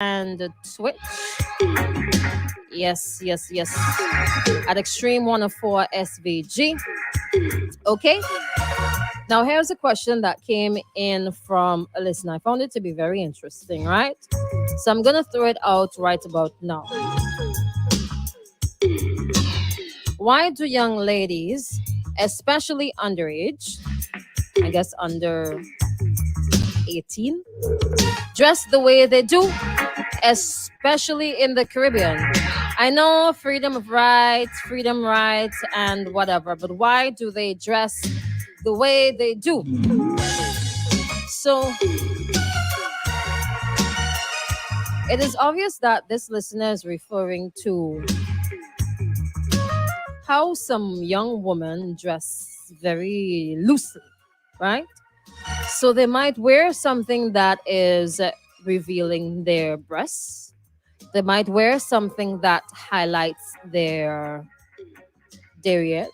and Twitch. Yes, yes, yes. At Extreme 104 SVG. Okay. Now, here's a question that came in from a listener. I found it to be very interesting, right? So I'm going to throw it out right about now. Why do young ladies, especially underage, I guess under 18, dress the way they do, especially in the Caribbean? I know freedom rights, and whatever, but why do they dress the way they do? So it is obvious that this listener is referring to how some young women dress very loosely, right? So they might wear something that is revealing their breasts. They might wear something that highlights their derrieres,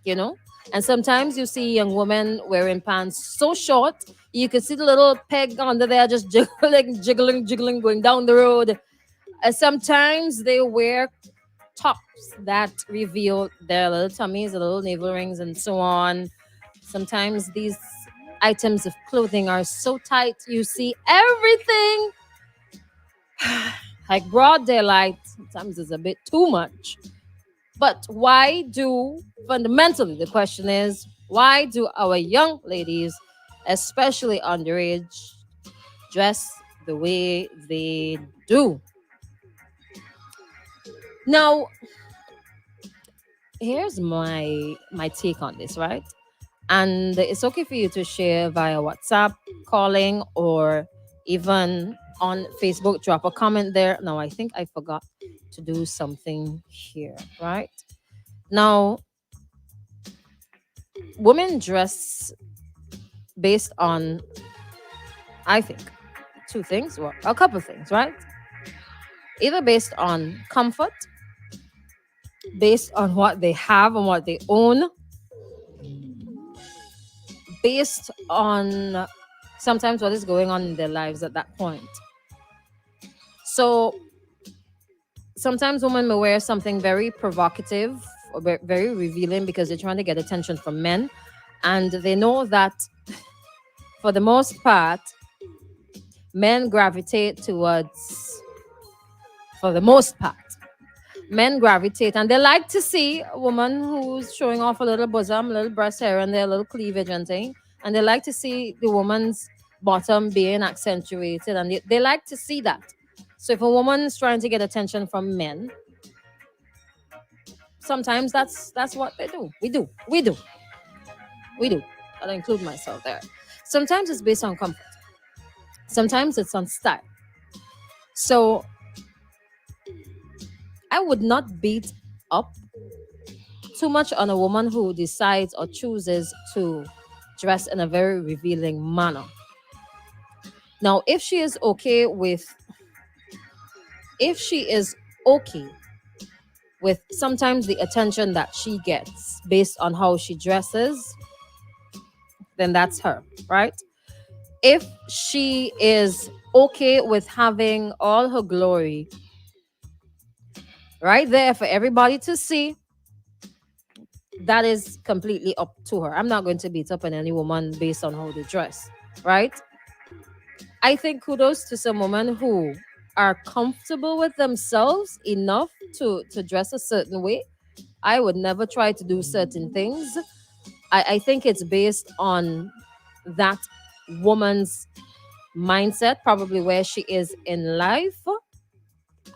you know? And sometimes you see young women wearing pants so short, you can see the little peg under there just jiggling, going down the road. Sometimes they wear tops that reveal their little tummies, the little navel rings, and so on. Sometimes these items of clothing are so tight, you see everything like broad daylight. Sometimes it's a bit too much. But why do, fundamentally, the question is, why do our young ladies, especially underage, dress the way they do? Now, here's my take on this, right? And it's okay for you to share via WhatsApp, calling, or even on Facebook. Drop a comment there. Now, I think I forgot to do something here, right? Now, women dress based on, I think, two things, well, a couple things, right? Either based on comfort, based on what they have and what they own, based on sometimes what is going on in their lives at that point. So sometimes women may wear something very provocative or very revealing because they're trying to get attention from men. And they know that for the most part, men gravitate towards, for the most part, men gravitate and they like to see a woman who's showing off a little bosom, a little breast hair, and their little cleavage and thing. And they like to see the woman's bottom being accentuated, and they like to see that. So if a woman's trying to get attention from men, sometimes that's what they do. We do. I'll include myself there. Sometimes it's based on comfort. Sometimes it's on style. So I would not beat up too much on a woman who decides or chooses to dress in a very revealing manner. Now, if she is okay with sometimes the attention that she gets based on how she dresses, then that's her, right? If she is okay with having all her glory right there for everybody to see, that is completely up to her. I'm not going to beat up on any woman based on how they dress, right? I think kudos to some women who are comfortable with themselves enough to dress a certain way. I would never try to do certain things. I think it's based on that woman's mindset, probably where she is in life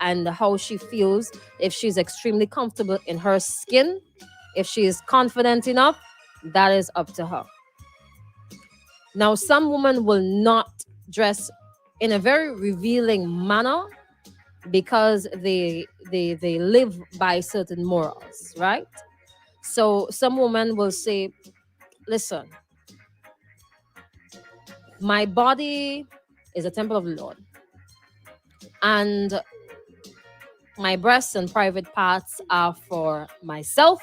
and how she feels. If she's extremely comfortable in her skin, if she is confident enough, that is up to her. Now, some women will not dress in a very revealing manner because they live by certain morals, right? So some women will say, listen, my body is a temple of the Lord, and my breasts and private parts are for myself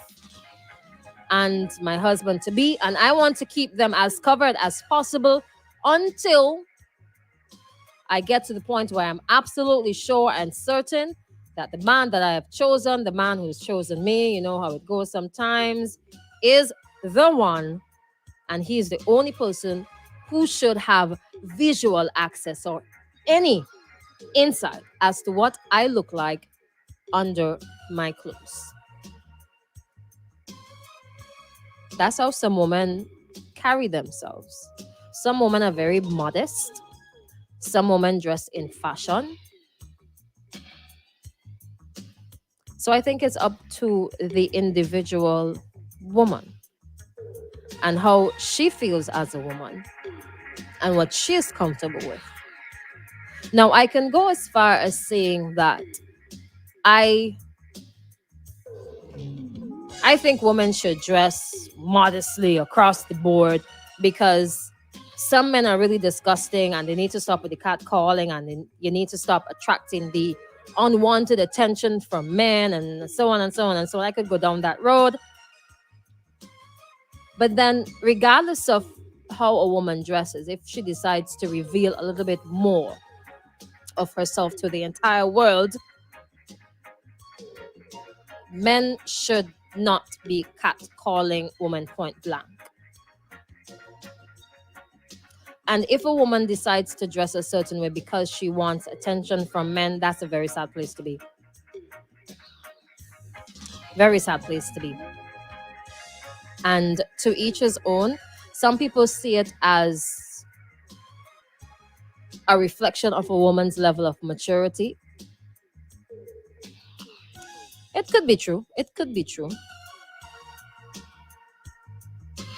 and my husband to be, and I want to keep them as covered as possible until I get to the point where I'm absolutely sure and certain that the man that I have chosen, the man who's chosen me, you know how it goes sometimes, is the one, and he is the only person who should have visual access or any insight as to what I look like under my clothes. That's how some women carry themselves. Some women are very modest. Some women dress in fashion. So I think it's up to the individual woman and how she feels as a woman and what she is comfortable with. Now, I can go as far as saying that I I think women should dress modestly across the board because some men are really disgusting and they need to stop with the cat calling and then you need to stop attracting the unwanted attention from men and so on and so on and so on. I could go down that road. But then, regardless of how a woman dresses, if she decides to reveal a little bit more of herself to the entire world, men should not be catcalling women point blank. And if a woman decides to dress a certain way because she wants attention from men, that's a very sad place to be. Very sad place to be. And to each his own. Some people see it as a reflection of a woman's level of maturity. It could be true. It could be true.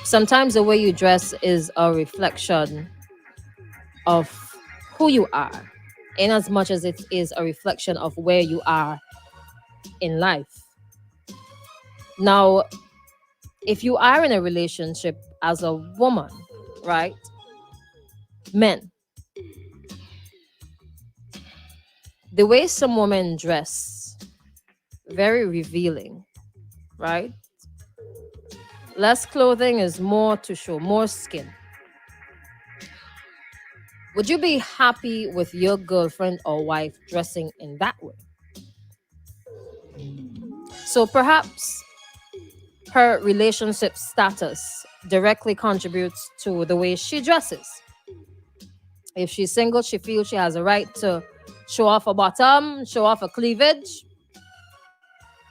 Sometimes the way you dress is a reflection of who you are, in as much as it is a reflection of where you are in life. Now, if you are in a relationship as a woman, right? Men, the way some women dress, very revealing, right? Less clothing is more to show, more skin. Would you be happy with your girlfriend or wife dressing in that way? So perhaps her relationship status directly contributes to the way she dresses. If she's single, she feels she has a right to show off a bottom, show off a cleavage.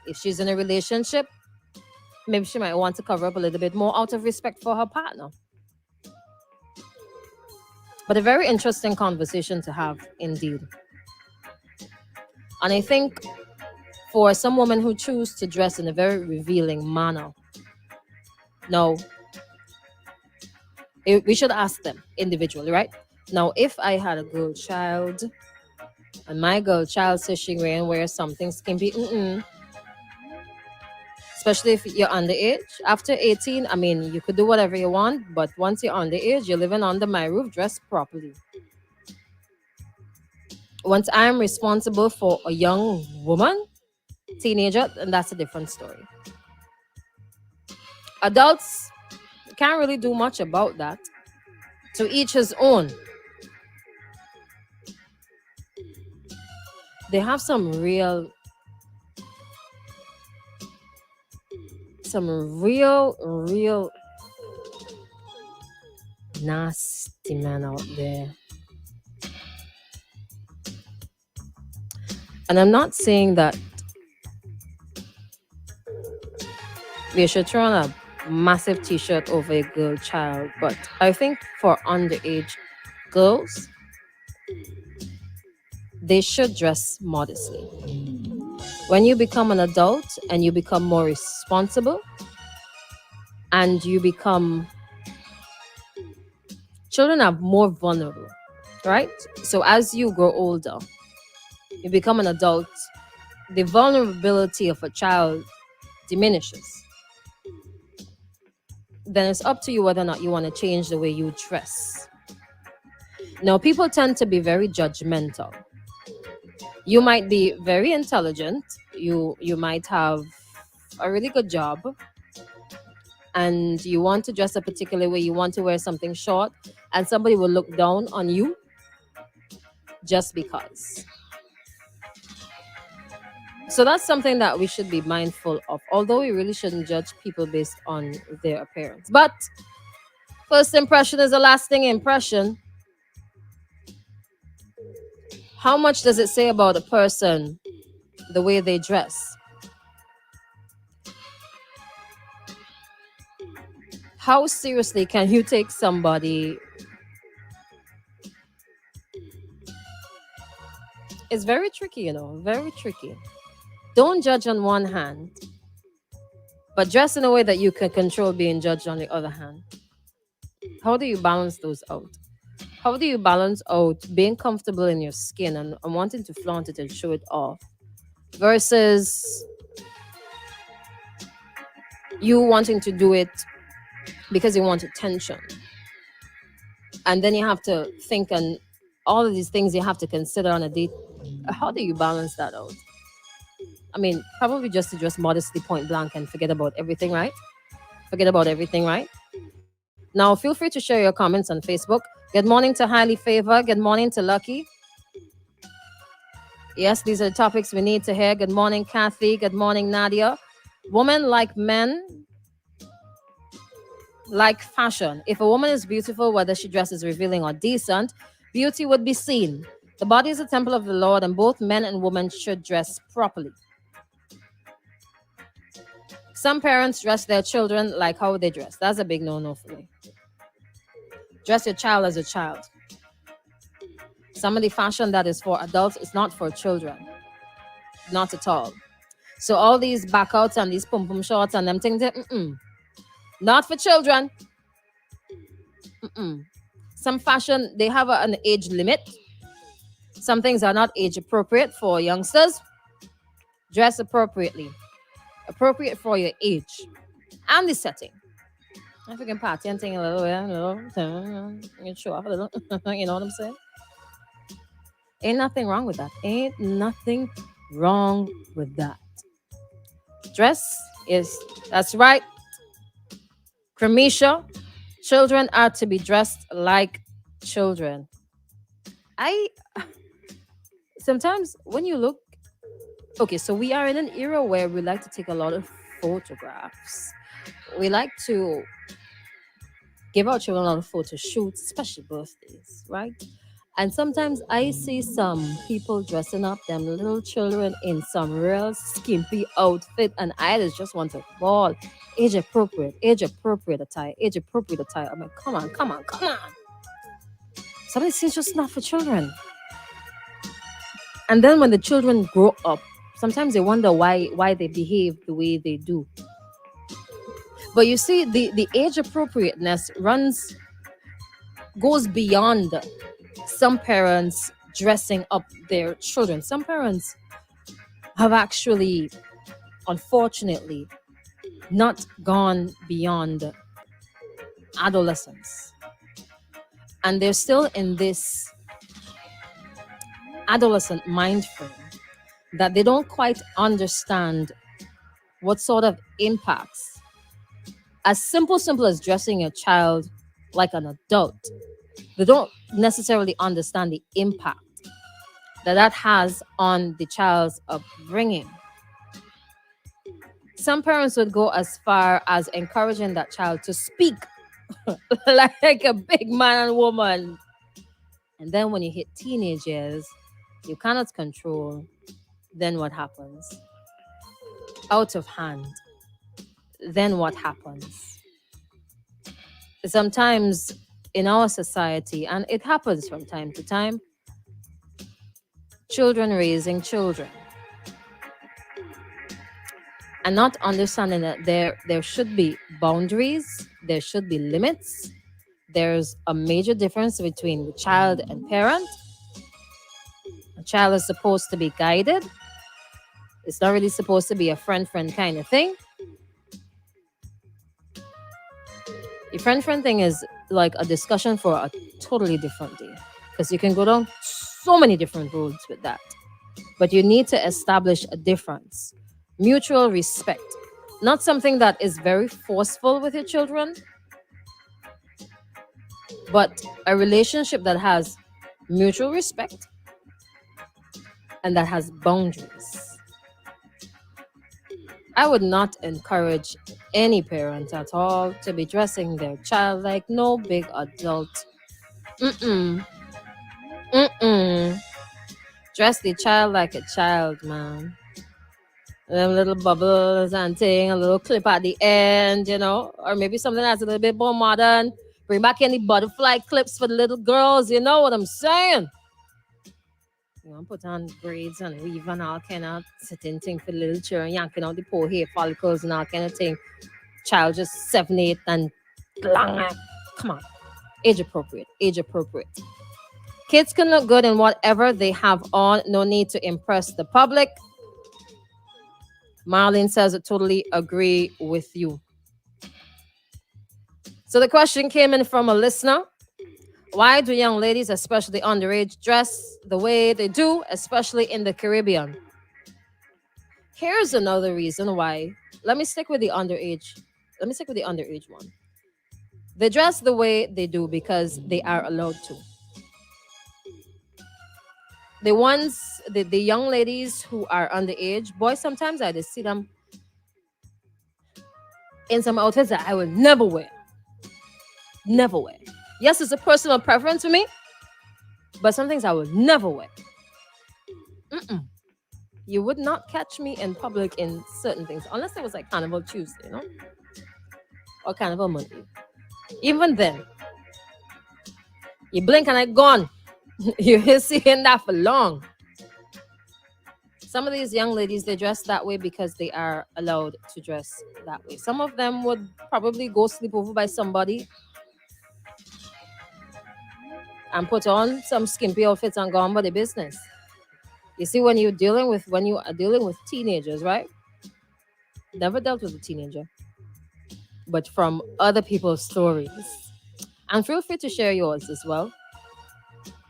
If she's in a relationship, maybe she might want to cover up a little bit more out of respect for her partner. But a very interesting conversation to have indeed. And I think for some women who choose to dress in a very revealing manner, no, we should ask them individually, right? Now, if I had a girl child and my girl child says she going to wear something skimpy, especially if you're underage. After 18, I mean, you could do whatever you want, but once you're underage, you're living under my roof, dress properly. Once I'm responsible for a young woman, teenager, and that's a different story. Adults can't really do much about that. To each his own. They have some real nasty men out there. And I'm not saying that we should throw on a massive t-shirt over a girl child, but I think for underage girls, they should dress modestly. When you become an adult and you become more responsible and you become children are more vulnerable, right? So as you grow older, you become an adult, the vulnerability of a child diminishes. Then it's up to you whether or not you want to change the way you dress. Now, people tend to be very judgmental. You might be very intelligent, you might have a really good job, and you want to dress a particular way, you want to wear something short, and somebody will look down on you just because. So that's something that we should be mindful of, although we really shouldn't judge people based on their appearance. But first impression is a lasting impression. How much does it say about a person, the way they dress? How seriously can you take somebody? It's very tricky, very tricky. Don't judge on one hand, but dress in a way that you can control being judged on the other hand. How do you balance those out? How do you balance out being comfortable in your skin and wanting to flaunt it and show it off versus you wanting to do it because you want attention? And then you have to think, and all of these things you have to consider on a date. How do you balance that out? I mean, probably just to dress modestly, point blank, and forget about everything, right? Forget about everything, right? Now, feel free to share your comments on Facebook. Good morning to Highly Favor. Good morning to Lucky. Yes, these are the topics we need to hear. Good morning, Kathy. Good morning, Nadia. Women like men like fashion. If a woman is beautiful, whether she dresses revealing or decent, beauty would be seen. The body is a temple of the Lord, and both men and women should dress properly. Some parents dress their children like how they dress. That's a big no-no for me. Dress your child as a child. Some of the fashion that is for adults is not for children. Not at all. So all these backouts and these pum-pum shorts and them things, not for children. Some fashion, they have an age limit. Some things are not age appropriate for youngsters. Dress appropriately. Appropriate for your age and the setting. If you can party and thing a little, you show off a little, you know what I'm saying? Ain't nothing wrong with that. Ain't nothing wrong with that. Dress that's right. Cramisha, children are to be dressed like children. Sometimes when you look, okay, so we are in an era where we like to take a lot of photographs. We like to give our children a lot of photo shoots, especially birthdays, right? And sometimes I see some people dressing up them little children in some real skimpy outfit, and I just want to ball. Age appropriate attire, age appropriate attire. I'm like, come on. Some of these things just not for children. And then when the children grow up, sometimes they wonder why they behave the way they do. But you see, the age appropriateness goes beyond some parents dressing up their children. Some parents have actually, unfortunately, not gone beyond adolescence. And they're still in this adolescent mind frame that they don't quite understand what sort of impacts, as simple as dressing a child like an adult, they don't necessarily understand the impact that has on the child's upbringing. Some parents would go as far as encouraging that child to speak like a big man and woman. And then when you hit teenage years, you cannot control. Then what happens? Out of hand. Then what happens? Sometimes in our society, and it happens from time to time, children raising children and not understanding that there should be boundaries, there should be limits. There's a major difference between the child and parent. A child is supposed to be guided. It's not really supposed to be a friend kind of thing. The friend thing is like a discussion for a totally different day, because you can go down so many different roads with that. But you need to establish a difference. Mutual respect. Not something that is very forceful with your children, but a relationship that has mutual respect and that has boundaries. I would not encourage any parent at all to be dressing their child like no big adult. Mm-mm. Mm-mm. Dress the child like a child, man. Them little bubbles and thing, a little clip at the end, or maybe something that's a little bit more modern. Bring back any butterfly clips for the little girls, you know what I'm saying? Put on braids and weave and all kind of sitting thing for the little children, yanking out the poor hair follicles and all kind of thing. Child just 7, 8 and long. Come on. Age appropriate. Age appropriate. Kids can look good in whatever they have on. No need to impress the public. Marlene says, I totally agree with you. So the question came in from a listener. Why do young ladies, especially underage, dress the way they do, especially in the Caribbean? Here's another reason why. Let me stick with the underage. Let me stick with the underage one. They dress the way they do because they are allowed to. The young ladies who are underage, boys, sometimes I just see them in some outfits that I will never wear. Never wear. Yes, it's a personal preference for me, but some things I will never wear. Mm-mm. You would not catch me in public in certain things, unless it was like Carnival Tuesday, or Carnival Monday. Even then, you blink and I'm gone. You're seeing that for long. Some of these young ladies, they dress that way because they are allowed to dress that way. Some of them would probably go sleep over by somebody and put on some skimpy outfits and go on about their business. You see, when you are dealing with teenagers, right? Never dealt with a teenager, but from other people's stories. And feel free to share yours as well.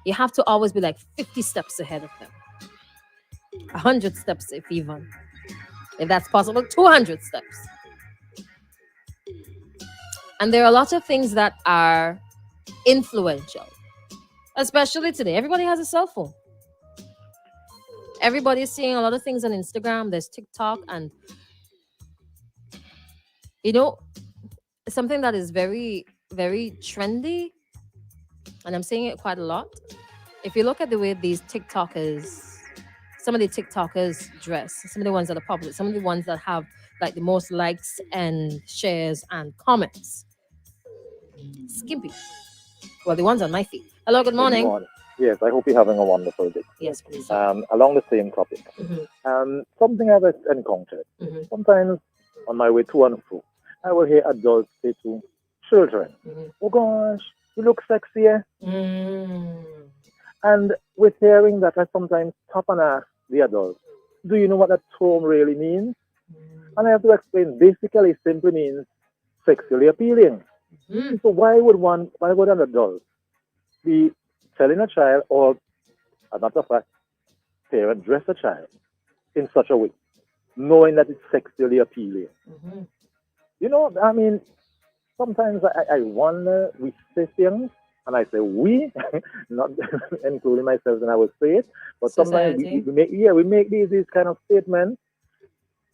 You have to always be like 50 steps ahead of them. 100 steps if that's possible, 200 steps. And there are a lot of things that are influential, especially today. Everybody has a cell phone. Everybody's seeing a lot of things on Instagram. There's TikTok, and something that is very, very trendy, and I'm seeing it quite a lot. If you look at the way some of the TikTokers dress, some of the ones that are popular, some of the ones that have like the most likes and shares and comments, skimpy. Well, the ones on my feed. Hello, good morning. Good morning. Yes, I hope you're having a wonderful day. Yes, please. Along the same topic, something I've encountered. Sometimes on my way to and fro, I will hear adults say to children, "Oh gosh, you look sexy." And with hearing that, I sometimes stop and ask the adults, "Do you know what that term really means?" And I have to explain. Basically, it simply means sexually appealing. So why would an adult be telling a child, or as a matter of fact, parent dress a child in such a way, knowing that it's sexually appealing? I mean, sometimes I wonder, we say things, and I say we, not including myself, and I would say it, but sometimes we make these kind of statements,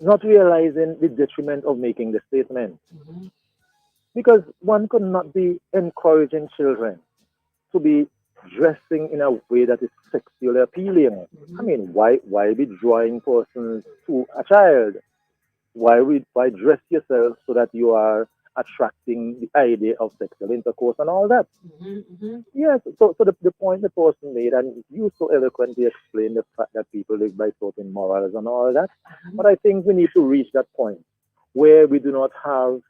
not realizing the detriment of making the statement. Because one could not be encouraging children to be dressing in a way that is sexually appealing. I mean, why be drawing persons to a child? Why dress yourself so that you are attracting the idea of sexual intercourse and all that? Yes. So the point the person made, and you so eloquently explained the fact that people live by certain morals and all that. But I think we need to reach that point where we do not have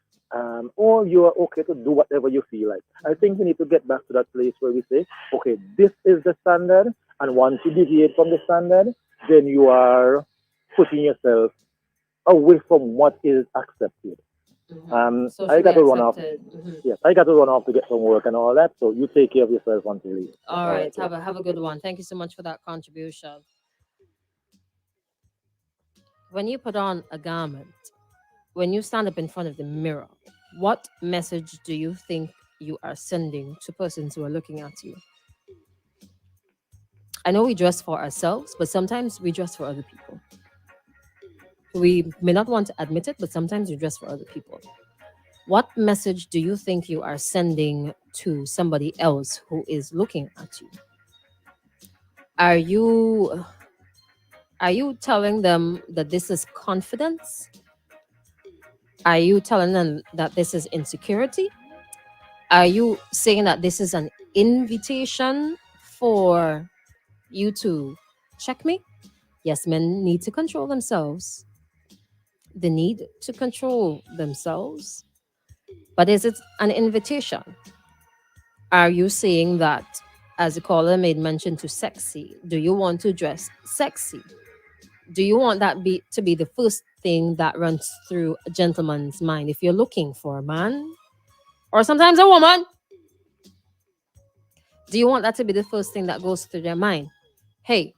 or you are okay to do whatever you feel like. I think we need to get back to that place where we say, okay, this is the standard, and once you deviate from the standard, then you are putting yourself away from what is accepted. I got to run off. Yes, I got to run off to get some work and all that. So you take care of yourself until you leave. All right. Have a good one. Thank you so much for that contribution. When you put on a garment, when you stand up in front of the mirror, what message do you think you are sending to persons who are looking at you? I know we dress for ourselves, but sometimes we dress for other people. We may not want to admit it, but sometimes we dress for other people. What message do you think you are sending to somebody else who is looking at you? Are you telling them that this is confidence? Are you telling them that this is insecurity? Are you saying that this is an invitation for you to check me? Yes, men need to control themselves. They need to control themselves. But is it an invitation? Are you saying that, as the caller made mention to sexy, do you want to dress sexy? Do you want that to be the first thing that runs through a gentleman's mind if you're looking for a man or sometimes a woman? Do you want that to be the first thing that goes through their mind? Hey,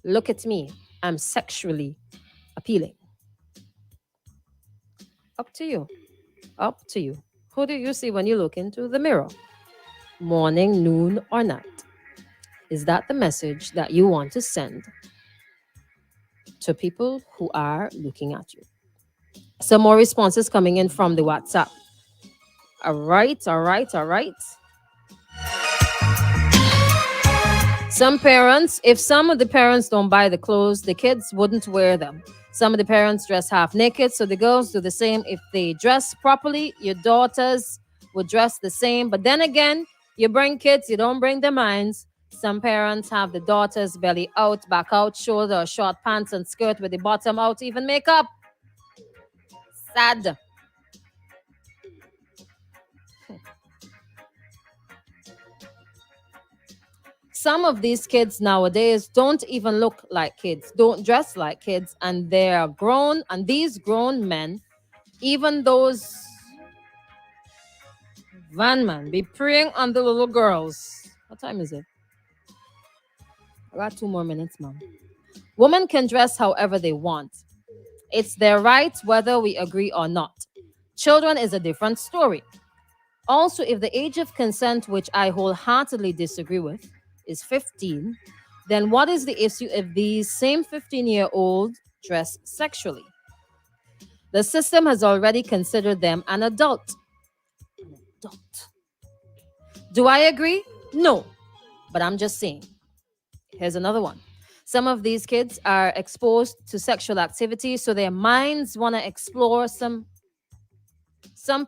look at me. I'm sexually appealing. Up to you. Up to you. Who do you see when you look into the mirror? Morning, noon, or night? Is that the message that you want to send to people who are looking at you? Some more responses coming in from the WhatsApp. All right, all right, all right. Some parents, if some of the parents don't buy the clothes, the kids wouldn't wear them. Some of the parents dress half naked, so the girls do the same. If they dress properly, your daughters would dress the same. But then again, you bring kids, you don't bring their minds. Some parents have the daughters belly out, back out, shoulder, or short pants and skirt with the bottom out, even makeup. Sad. Some of these kids nowadays don't even look like kids, don't dress like kids, and they're grown. And these grown men, even those van man, be preying on the little girls. What time is it? I got 2 more minutes, mom. Women can dress however they want. It's their right, whether we agree or not. Children is a different story. Also, if the age of consent, which I wholeheartedly disagree with, is 15, then what is the issue if these same 15-year-olds dress sexually? The system has already considered them an adult. An adult. Do I agree? No. But I'm just saying. Here's another one. Some of these kids are exposed to sexual activity, so their minds want to explore some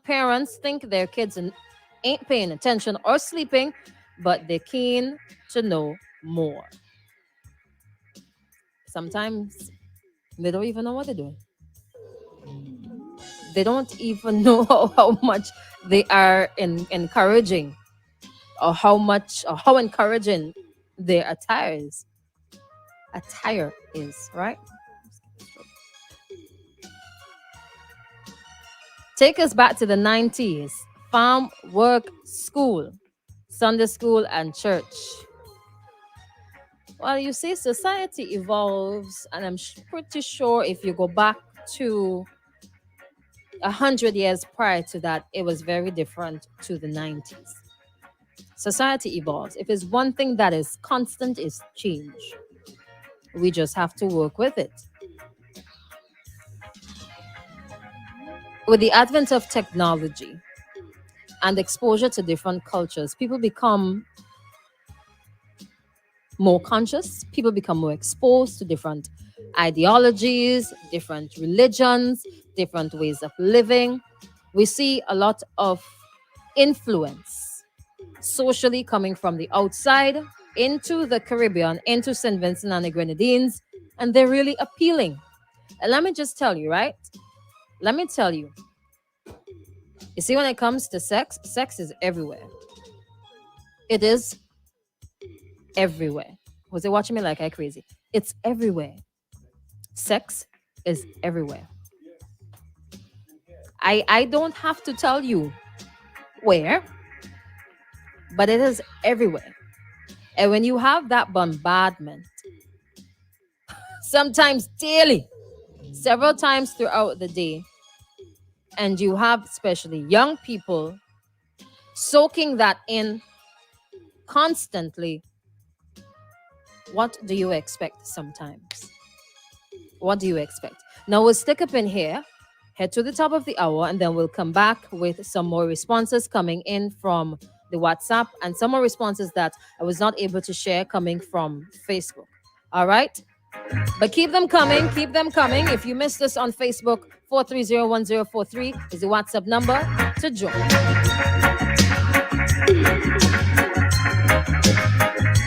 parents think their kids ain't paying attention or sleeping, but they're keen to know more. Sometimes they don't even know what they're doing. They don't even know how much they are encouraging or how encouraging their attire is, right? Take us back to the 90s. Farm, work, school, Sunday school, and church. Well, you see, society evolves, and I'm pretty sure if you go back to 100 years prior to that, it was very different to the 90s. Society evolves. If it's one thing that is constant, is change. We just have to work with it. With the advent of technology and exposure to different cultures, people become more conscious, people become more exposed to different ideologies, different religions, different ways of living. We see a lot of influence socially coming from the outside into the Caribbean, into St. Vincent and the Grenadines, and they're really appealing. And let me just tell you, right? Let me tell you. You see, when it comes to sex, sex is everywhere. It is everywhere. Was they watching me like I crazy? It's everywhere. Sex is everywhere. I don't have to tell you where, but it is everywhere. And when you have that bombardment, sometimes daily, several times throughout the day, and you have especially young people soaking that in constantly, What do you expect sometimes? What do you expect? Now we'll stick up in here, head to the top of the hour, and then we'll come back with some more responses coming in from the WhatsApp and some more responses that I was not able to share coming from Facebook. All right? But keep them coming, keep them coming. If you missed us on Facebook, 4301043 is the WhatsApp number to join.